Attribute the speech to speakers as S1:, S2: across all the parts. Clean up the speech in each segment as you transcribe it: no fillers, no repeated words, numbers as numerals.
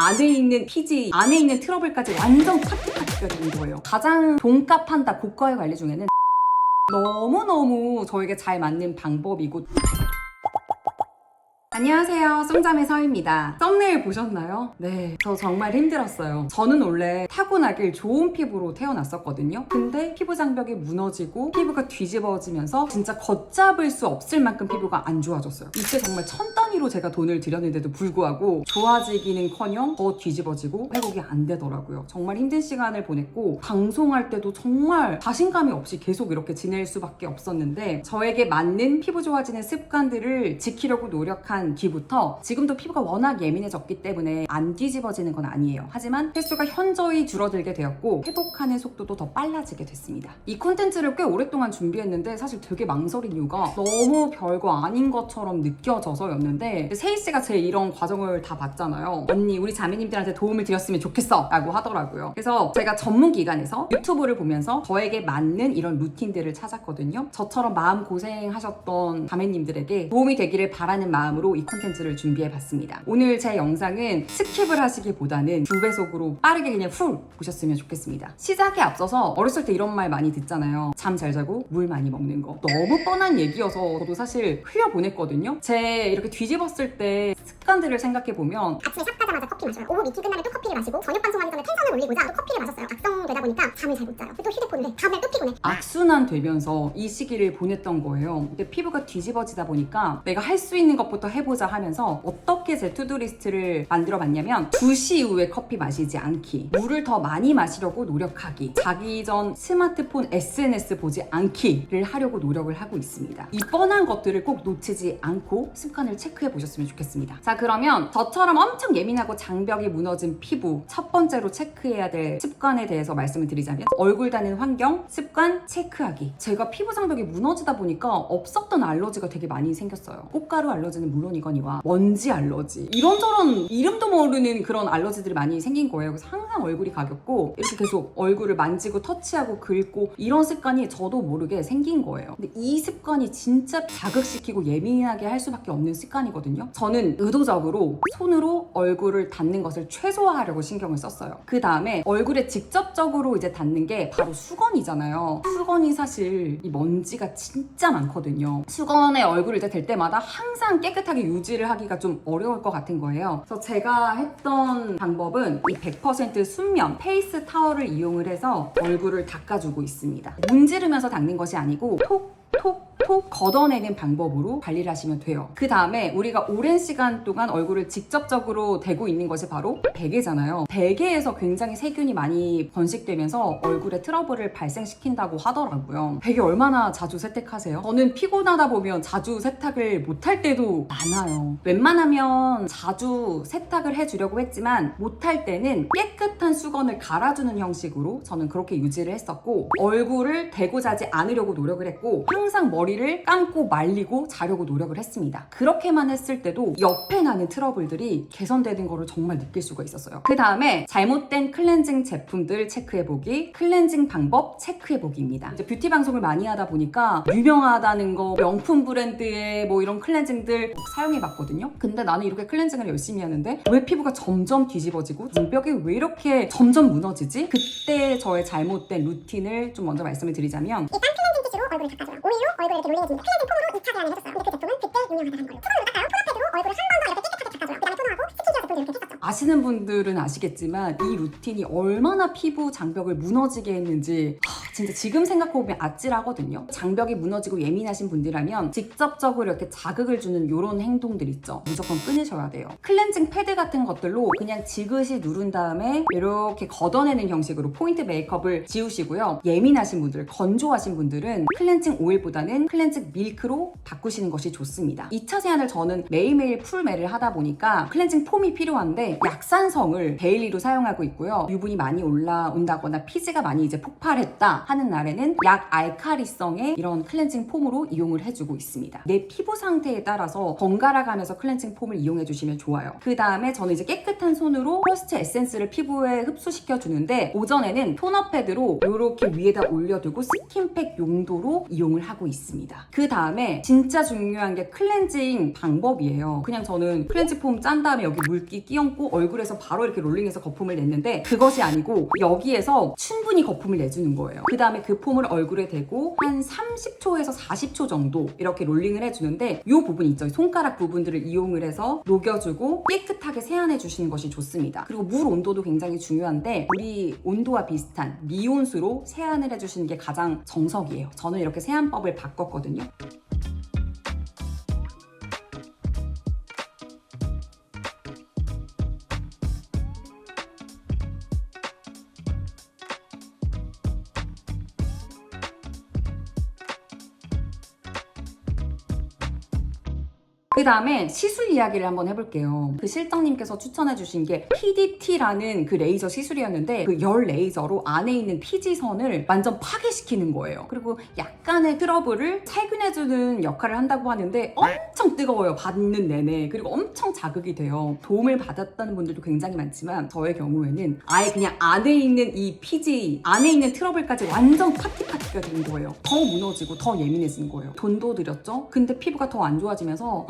S1: 안에 있는 피지, 안에 있는 트러블까지 완전 카트카트가 되는 거예요. 가장 돈값한다 고가의 관리 중에는 너무너무 저에게 잘 맞는 방법이고. 안녕하세요, 쏨잠의 서입니다. 썸네일 보셨나요? 네, 저 정말 힘들었어요. 저는 원래 타고나길 좋은 피부로 태어났었거든요. 근데 피부 장벽이 무너지고 피부가 뒤집어지면서 진짜 걷잡을 수 없을 만큼 피부가 안 좋아졌어요. 이때 정말 천 단위로 제가 돈을 들였는데도 불구하고 좋아지기는커녕 더 뒤집어지고 회복이 안 되더라고요. 정말 힘든 시간을 보냈고 방송할 때도 정말 자신감이 없이 계속 이렇게 지낼 수밖에 없었는데, 저에게 맞는 피부 좋아지는 습관들을 지키려고 노력한 기부터 지금도 피부가 워낙 예민해졌기 때문에 안 뒤집어지는 건 아니에요. 하지만 횟수가 현저히 줄어들게 되었고 회복하는 속도도 더 빨라지게 됐습니다. 이 콘텐츠를 꽤 오랫동안 준비했는데 사실 되게 망설인 이유가 너무 별거 아닌 것처럼 느껴져서였는데, 세희씨가 제 이런 과정을 다 봤잖아요. 언니, 우리 자매님들한테 도움을 드렸으면 좋겠어 라고 하더라고요. 그래서 제가 전문 기관에서 유튜브를 보면서 저에게 맞는 이런 루틴들을 찾았거든요. 저처럼 마음고생하셨던 자매님들에게 도움이 되기를 바라는 마음으로 이 콘텐츠를 준비해봤습니다. 오늘 제 영상은 스킵을 하시기보다는 2배속으로 빠르게 그냥 훌 보셨으면 좋겠습니다. 시작에 앞서서 어렸을 때 이런 말 많이 듣잖아요. 잠 잘 자고 물 많이 먹는 거. 너무 뻔한 얘기여서 저도 사실 흘려보냈거든요. 제 이렇게 뒤집었을 때 습관들을 생각해보면,
S2: 아침에 싹 가자마자 커피 마셔요. 오후 미팅 끝나면 또 커피를 마시고, 저녁 방송하기 전에 텐션을 올리고자 또 커피를 마셨어요. 악성되다 보니까 잠을 잘 못 자요. 또 휴대폰을 해. 다음날 또 피곤해.
S1: 악순환 되면서 이 시기를 보냈던 거예요. 근데 피부가 뒤집어지다 보니까 내가 할 수 있는 것부터 해보자 하면서 어떻게 제 투두리스트를 만들어 봤냐면, 2시 이후에 커피 마시지 않기, 물을 더 많이 마시려고 노력하기, 자기 전 스마트폰 SNS 보지 않기를 하려고 노력을 하고 있습니다. 이 뻔한 것들을 꼭 놓치지 않고 습관을 체크해 보셨으면 좋겠습니다. 자, 그러면 저처럼 엄청 예민하고 장벽이 무너진 피부, 첫 번째로 체크해야 될 습관에 대해서 말씀을 드리자면, 얼굴 닿는 환경, 습관 체크하기. 제가 피부 장벽이 무너지다 보니까 없었던 알러지가 되게 많이 생겼어요. 꽃가루 알러지는 물론이거니와 먼지 알러지, 이런저런 이름도 모르는 그런 알러지들이 많이 생긴 거예요. 그래서 항상 얼굴이 가볍고 이렇게 계속 얼굴을 만지고 터치하고 긁고 이런 습관이 저도 모르게 생긴 거예요. 근데 이 습관이 진짜 자극시키고 예민하게 할 수밖에 없는 습관이거든요. 저는 의도적으로 손으로 얼굴을 닿는 것을 최소화하려고 신경을 썼어요. 그 다음에 얼굴에 직접적으로 이제 닿는 게 바로 수건이잖아요. 수건이 사실 이 먼지가 진짜 많거든요. 수건에 얼굴을 이제 댈 때마다 항상 깨끗하게 유지를 하기가 좀 어려울 것 같은 거예요. 그래서 제가 했던 방법은 이 100% 순면 페이스 타월을 이용을 해서 얼굴을 닦아주고 있습니다. 문지르면서 닦는 것이 아니고 톡 걷어내는 방법으로 관리를 하시면 돼요. 그 다음에 우리가 오랜 시간 동안 얼굴을 직접적으로 대고 있는 것이 바로 베개잖아요. 베개에서 굉장히 세균이 많이 번식되면서 얼굴에 트러블을 발생시킨다고 하더라고요. 베개 얼마나 자주 세탁하세요? 저는 피곤하다 보면 자주 세탁을 못할 때도 많아요. 웬만하면 자주 세탁을 해주려고 했지만 못할 때는 깨끗한 수건을 갈아주는 형식으로 저는 그렇게 유지를 했었고, 얼굴을 대고 자지 않으려고 노력을 했고, 항상 머리를 감고 말리고 자려고 노력을 했습니다. 그렇게만 했을 때도 옆에 나는 트러블들이 개선되는 거를 정말 느낄 수가 있었어요. 그 다음에 잘못된 클렌징 제품들 체크해보기, 클렌징 방법 체크해보기입니다. 이제 뷰티 방송을 많이 하다 보니까 유명하다는 거, 명품 브랜드의 뭐 이런 클렌징들 사용해봤거든요. 근데 나는 이렇게 클렌징을 열심히 하는데 왜 피부가 점점 뒤집어지고 장벽이 왜 이렇게 점점 무너지지? 그때 저의 잘못된 루틴을 좀 먼저 말씀을 드리자면,
S2: 일단 클렌징 티슈로 얼굴을 닦아줘요. 오일로 얼굴을 이렇게 롤링해줍니다. 클렌징 폼으로 2차 계량을 해줬어요. 근데 그 제품은 그때 유명하다는 걸로. 토너로 닦아요. 토너 패드로 얼굴을 한 번 더 이렇게 깨끗하게 닦아줘요. 그 다음에 토너하고 스킨케어 제품도 이렇게 했었죠.
S1: 아시는 분들은 아시겠지만 이 루틴이 얼마나 피부 장벽을 무너지게 했는지 진짜 지금 생각해보면 아찔하거든요. 장벽이 무너지고 예민하신 분들이라면 직접적으로 이렇게 자극을 주는 이런 행동들 있죠. 무조건 끊으셔야 돼요. 클렌징 패드 같은 것들로 그냥 지그시 누른 다음에 이렇게 걷어내는 형식으로 포인트 메이크업을 지우시고요. 예민하신 분들, 건조하신 분들은 클렌징 오일보다는 클렌징 밀크로 바꾸시는 것이 좋습니다. 2차 세안을 저는 매일매일 풀매를 하다 보니까 클렌징 폼이 필요한데 약산성을 데일리로 사용하고 있고요. 유분이 많이 올라온다거나 피지가 많이 이제 폭발했다 좋다 하는 날에는 약 알칼리성의 이런 클렌징 폼으로 이용을 해주고 있습니다. 내 피부 상태에 따라서 번갈아 가면서 클렌징 폼을 이용해 주시면 좋아요. 그 다음에 저는 이제 깨끗한 손으로 퍼스트 에센스를 피부에 흡수시켜 주는데, 오전에는 토너 패드로 이렇게 위에다 올려두고 스킨팩 용도로 이용을 하고 있습니다. 그 다음에 진짜 중요한 게 클렌징 방법이에요. 그냥 저는 클렌징 폼 짠 다음에 여기 물기 끼얹고 얼굴에서 바로 이렇게 롤링해서 거품을 냈는데, 그것이 아니고 여기에서 충분히 거품을 내주는 거예요. 그 다음에 그 폼을 얼굴에 대고 한 30초에서 40초 정도 이렇게 롤링을 해주는데, 이 부분 있죠, 손가락 부분들을 이용을 해서 녹여주고 깨끗하게 세안해 주시는 것이 좋습니다. 그리고 물 온도도 굉장히 중요한데, 우리 온도와 비슷한 미온수로 세안을 해주시는 게 가장 정석이에요. 저는 이렇게 세안법을 바꿨거든요. 그 다음에 시술 이야기를 한번 해볼게요. 그 실장님께서 추천해주신 게 PDT라는 그 레이저 시술이었는데, 그 열 레이저로 안에 있는 피지선을 완전 파괴시키는 거예요. 그리고 약간의 트러블을 살균해주는 역할을 한다고 하는데 엄청 뜨거워요, 받는 내내. 그리고 엄청 자극이 돼요. 도움을 받았다는 분들도 굉장히 많지만, 저의 경우에는 아예 그냥 안에 있는 이 피지, 안에 있는 트러블까지 완전 파티가 된 거예요. 더 무너지고 더 예민해진 거예요. 돈도 들였죠? 근데 피부가 더 안 좋아지면서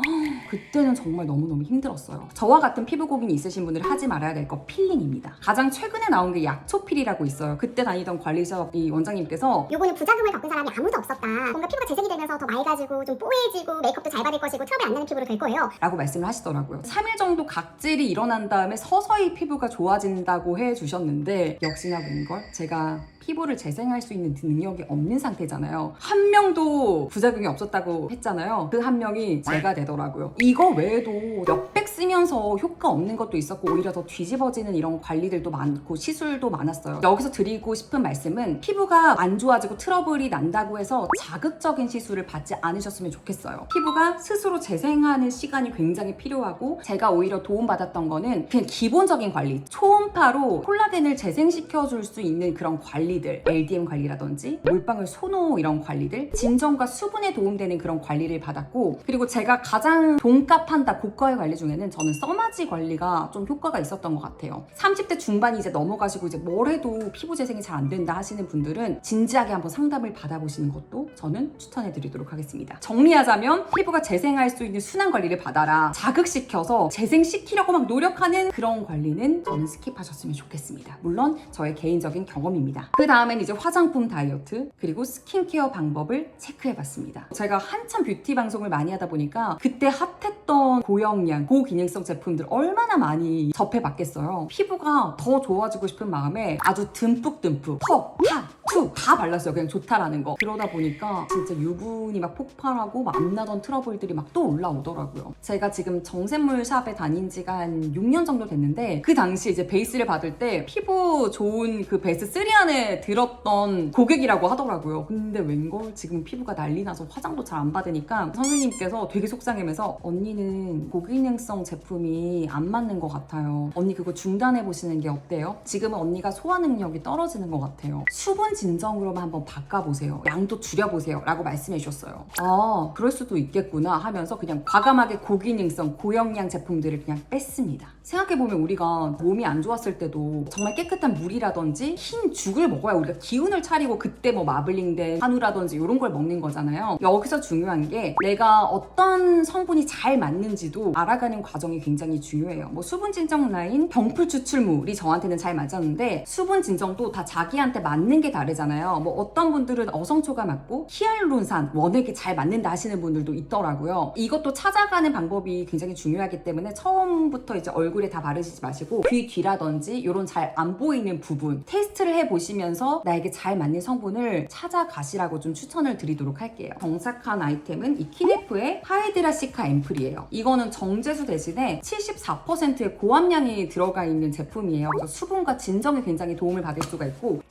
S1: 그때는 정말 너무너무 힘들었어요. 저와 같은 피부 고민이 있으신 분들은 하지 말아야 될 거 필링입니다. 가장 최근에 나온 게 약초필이라고 있어요. 그때 다니던 관리샵 이 원장님께서
S2: 요거는 부작용을 겪은 사람이 아무도 없었다. 뭔가 피부가 재생이 되면서 더 맑아지고 좀 뽀얘지고 메이크업도 잘 받을 것이고 트러블 안 나는 피부로 될 거예요.
S1: 라고 말씀을 하시더라고요. 3일 정도 각질이 일어난 다음에 서서히 피부가 좋아진다고 해주셨는데, 역시나 웬걸? 제가 피부를 재생할 수 있는 능력이 없는 상태잖아요. 한 명도 부작용이 없었다고 했잖아요. 그 한 명이 제가 되더라고요. 이거 외에도 몇백 쓰면서 효과 없는 것도 있었고, 오히려 더 뒤집어지는 이런 관리들도 많고 시술도 많았어요. 여기서 드리고 싶은 말씀은, 피부가 안 좋아지고 트러블이 난다고 해서 자극적인 시술을 받지 않으셨으면 좋겠어요. 피부가 스스로 재생하는 시간이 굉장히 필요하고, 제가 오히려 도움받았던 거는 그냥 기본적인 관리, 초음파로 콜라겐을 재생시켜줄 수 있는 그런 관리들, LDM 관리라든지 몰빵을 소노 이런 관리들, 진정과 수분에 도움되는 그런 관리를 받았고, 그리고 제가 가장 돈값한다 고가의 관리 중에는 저는 써마지 관리가 좀 효과가 있었던 것 같아요. 30대 중반이 이제 넘어가시고 이제 뭘 해도 피부 재생이 잘 안 된다 하시는 분들은 진지하게 한번 상담을 받아보시는 것도 저는 추천해드리도록 하겠습니다. 정리하자면, 피부가 재생할 수 있는 순환 관리를 받아라, 자극시켜서 재생시키려고 막 노력하는 그런 관리는 저는 스킵하셨으면 좋겠습니다. 물론 저의 개인적인 경험입니다. 그 다음엔 이제 화장품 다이어트, 그리고 스킨케어 방법을 체크해봤습니다. 제가 한참 뷰티 방송을 많이 하다 보니까 그때 핫했던 고영양, 고기능성 제품들 얼마나 많이 접해봤겠어요. 피부가 더 좋아지고 싶은 마음에 아주 듬뿍듬뿍 턱, 탑, 툭 다 발랐어요. 그냥 좋다라는 거. 그러다 보니까 진짜 유분이 막 폭발하고 막 안 나던 트러블들이 막 또 올라오더라고요. 제가 지금 정샘물 샵에 다닌 지가 한 6년 정도 됐는데, 그 당시 이제 베이스를 받을 때 피부 좋은 그 베이스 3 안에 들었던 고객이라고 하더라고요. 근데 웬걸 지금 피부가 난리 나서 화장도 잘 안 받으니까 선생님께서 되게 속상해면서, 언니는 고기능성 제품이 안 맞는 것 같아요. 언니 그거 중단해 보시는 게 어때요? 지금은 언니가 소화 능력이 떨어지는 것 같아요. 수분 진정으로만 한번 바꿔보세요. 양도 줄여보세요. 라고 말씀해 주셨어요. 아, 그럴 수도 있겠구나 하면서 그냥 과감하게 고기능성, 고영양 제품들을 그냥 뺐습니다. 생각해보면 우리가 몸이 안 좋았을 때도 정말 깨끗한 물이라든지 흰 죽을 먹어야 우리가 기운을 차리고 그때 뭐 마블링된 한우라든지 이런 걸 먹는 거잖아요. 여기서 중요한 게, 내가 어떤 성분이 잘 맞는지도 알아가는 과정이 굉장히 중요해요. 뭐 수분 진정 라인, 병풀 추출물이 저한테는 잘 맞았는데, 수분 진정도 다 자기한테 맞는 게 다르잖아요. 뭐 어떤 분들은 어성초가 맞고 히알루론산, 원액이 잘 맞는다 하시는 분들도 있더라고요. 이것도 찾아가는 방법이 굉장히 중요하기 때문에 처음부터 이제 얼굴에 다 바르시지 마시고, 귀 뒤라든지 이런 잘 안 보이는 부분 테스트를 해보시면서 나에게 잘 맞는 성분을 찾아가시라고 좀 추천을 드리도록 할게요. 정착한 아이템은 이 키네프의 하이드라시카 앰플이에요. 이거는 정제수 대신에 74%의 고함량이 들어가 있는 제품이에요. 그래서 수분과 진정에 굉장히 도움을 받을 수가 있고,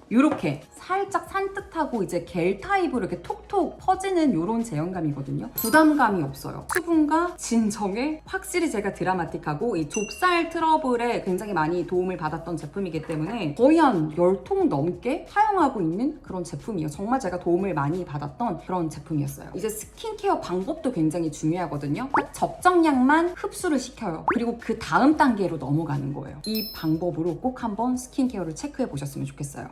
S1: 이렇게 살짝 산뜻하고 이제 겔 타입으로 이렇게 톡톡 퍼지는 이런 제형감이거든요. 부담감이 없어요. 수분과 진정에 확실히 제가 드라마틱하고 이 좁쌀 트러블에 굉장히 많이 도움을 받았던 제품이기 때문에 거의 한 10통 넘게 사용하고 있는 그런 제품이에요. 정말 제가 도움을 많이 받았던 그런 제품이었어요. 이제 스킨케어 방법도 굉장히 중요하거든요. 딱 적정량만 흡수를 시켜요. 그리고 그 다음 단계로 넘어가는 거예요. 이 방법으로 꼭 한번 스킨케어를 체크해 보셨으면 좋겠어요.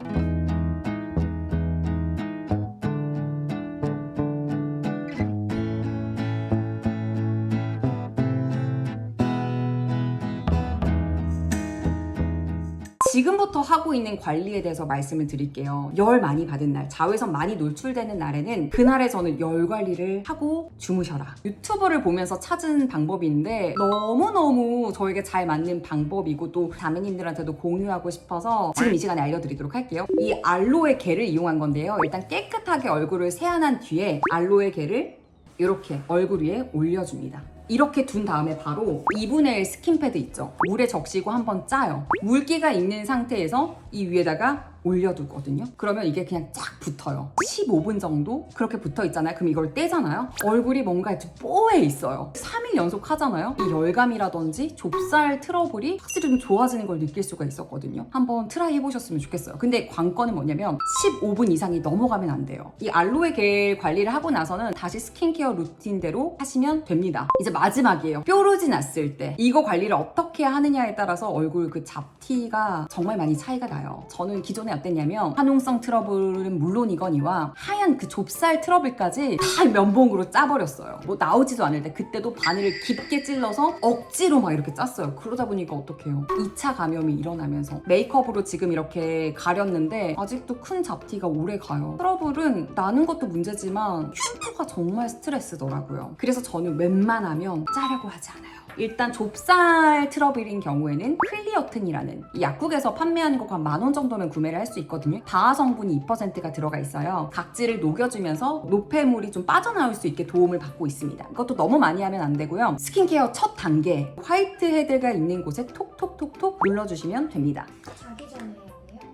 S1: 지금부터 하고 있는 관리에 대해서 말씀을 드릴게요. 열 많이 받은 날, 자외선 많이 노출되는 날에는 그날에 저는 열 관리를 하고 주무셔라. 유튜버를 보면서 찾은 방법인데 너무너무 저에게 잘 맞는 방법이고 또 자매님들한테도 공유하고 싶어서 지금 이 시간에 알려드리도록 할게요. 이 알로에 겔을 이용한 건데요. 일단 깨끗하게 얼굴을 세안한 뒤에 알로에 겔을 이렇게 얼굴 위에 올려줍니다. 이렇게 둔 다음에 바로 2분의 1 스킨패드 있죠? 물에 적시고 한번 짜요. 물기가 있는 상태에서 이 위에다가 올려두거든요. 그러면 이게 그냥 쫙 붙어요. 15분 정도 그렇게 붙어 있잖아요. 그럼 이걸 떼잖아요. 얼굴이 뭔가 뽀해 있어요. 3일 연속 하잖아요. 이 열감이라든지 좁쌀 트러블이 확실히 좀 좋아지는 걸 느낄 수가 있었거든요. 한번 트라이 해보셨으면 좋겠어요. 근데 관건은 뭐냐면 15분 이상이 넘어가면 안 돼요. 이 알로에 겔 관리를 하고 나서는 다시 스킨케어 루틴대로 하시면 됩니다. 이제 마지막이에요. 뾰루지 났을 때 이거 관리를 어떻게 하느냐에 따라서 얼굴 그 잡티가 정말 많이 차이가 나요. 저는 기존에 어땠냐면 화농성 트러블은 물론이거니와 하얀 그 좁쌀 트러블까지 다 면봉으로 짜버렸어요. 뭐 나오지도 않을 때 그때도 바늘을 깊게 찔러서 억지로 막 이렇게 짰어요. 그러다 보니까 어떡해요. 2차 감염이 일어나면서 메이크업으로 지금 이렇게 가렸는데 아직도 큰 잡티가 오래 가요. 트러블은 나는 것도 문제지만 흉터가 정말 스트레스더라고요. 그래서 저는 웬만하면 짜려고 하지 않아요. 일단 좁쌀 트러블인 경우에는 클리어튼이라는 이 약국에서 판매하는 거 한 10,000원 정도면 구매를 할 수 있거든요. 다하 성분이 2%가 들어가 있어요. 각질을 녹여주면서 노폐물이 좀 빠져나올 수 있게 도움을 받고 있습니다. 이것도 너무 많이 하면 안 되고요. 스킨케어 첫 단계 화이트 헤드가 있는 곳에 톡톡톡톡 눌러주시면 됩니다.
S3: 자기 전에 해야 돼요?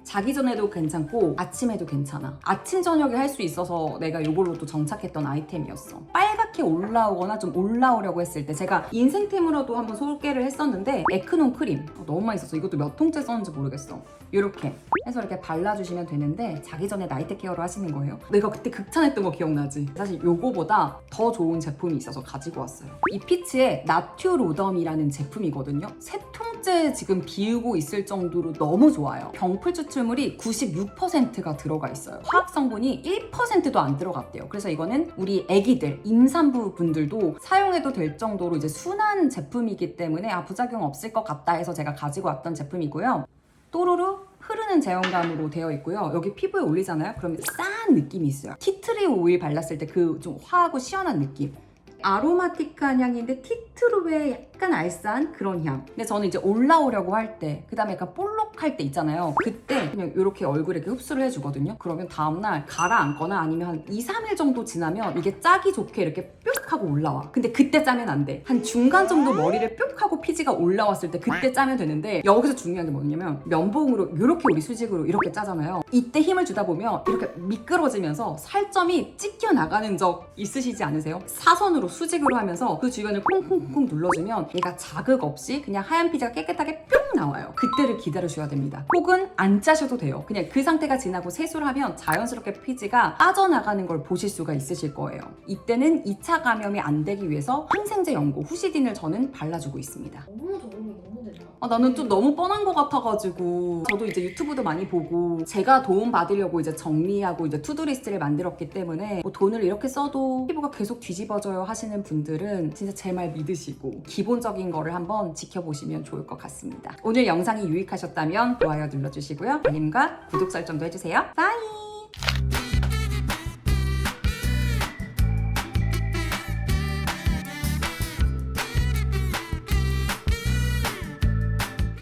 S1: 자기 전에도 괜찮고 아침에도 괜찮아. 아침 저녁에 할 수 있어서 내가 이걸로 또 정착했던 아이템이었어. 빨갛게 올라오거나 좀 올라오려고 했을 때 제가 인생템으로도 한번 소개를 했었는데 에크논 크림 너무 맛있었어. 이것도 몇 통째 썼는지 모르겠어. 이렇게 해서 이렇게 발라주시면 되는데 자기 전에 나이트 케어를 하시는 거예요. 내가 그때 극찬했던 거 기억나지? 사실 요거보다 더 좋은 제품이 있어서 가지고 왔어요. 이 피츠의 나튜로덤이라는 제품이거든요. 3통째 지금 비우고 있을 정도로 너무 좋아요. 병풀 추출물이 96%가 들어가 있어요. 화학 성분이 1%도 안 들어갔대요. 그래서 이거는 우리 애기들, 임산부 분들도 사용해도 될 정도로 이제 순한 제품이기 때문에 부작용 없을 것 같다 해서 제가 가지고 왔던 제품이고요. 또르르 흐르는 제형감으로 되어 있고요. 여기 피부에 올리잖아요. 그러면 싸한 느낌이 있어요. 티트리 오일 발랐을 때 그 좀 화하고 시원한 느낌. 아로마틱한 향인데 티트루의 약간 알싸한 그런 향. 근데 저는 이제 올라오려고 할 때, 그 다음에 약간 볼록할 때 있잖아요. 그때 그냥 이렇게 얼굴에 이렇게 흡수를 해주거든요. 그러면 다음날 가라앉거나 아니면 한 2, 3일 정도 지나면 이게 짜기 좋게 이렇게 뿅 하고 올라와. 근데 그때 짜면 안 돼. 한 중간 정도 머리를 뿅 하고 피지가 올라왔을 때 그때 짜면 되는데 여기서 중요한 게 뭐냐면 면봉으로 이렇게 우리 수직으로 이렇게 짜잖아요. 이때 힘을 주다 보면 이렇게 미끄러지면서 살점이 찢겨 나가는 적 있으시지 않으세요? 사선으로 수직으로 하면서 그 주변을 콩콩콩 눌러주면 얘가 자극 없이 그냥 하얀 피지가 깨끗하게 뿅 나와요. 그때를 기다려줘야 됩니다. 혹은 안 짜셔도 돼요. 그냥 그 상태가 지나고 세수를 하면 자연스럽게 피지가 빠져나가는 걸 보실 수가 있으실 거예요. 이때는 2차 감염이 안 되기 위해서 항생제 연고 후시딘을 저는 발라주고 있습니다.
S3: 너무 적응이 너무 된다.
S1: 나는 좀 너무 뻔한 것 같아가지고 저도 이제 유튜브도 많이 보고 제가 도움 받으려고 이제 정리하고 이제 투두리스트를 만들었기 때문에 뭐 돈을 이렇게 써도 피부가 계속 뒤집어져요 하시는 분들은 진짜 제 말 믿으시고 기본적인 거를 한번 지켜보시면 좋을 것 같습니다. 오늘 영상이 유익하셨다면 좋아요 눌러주시고요. 알림과 구독 설정도 해주세요. 바이!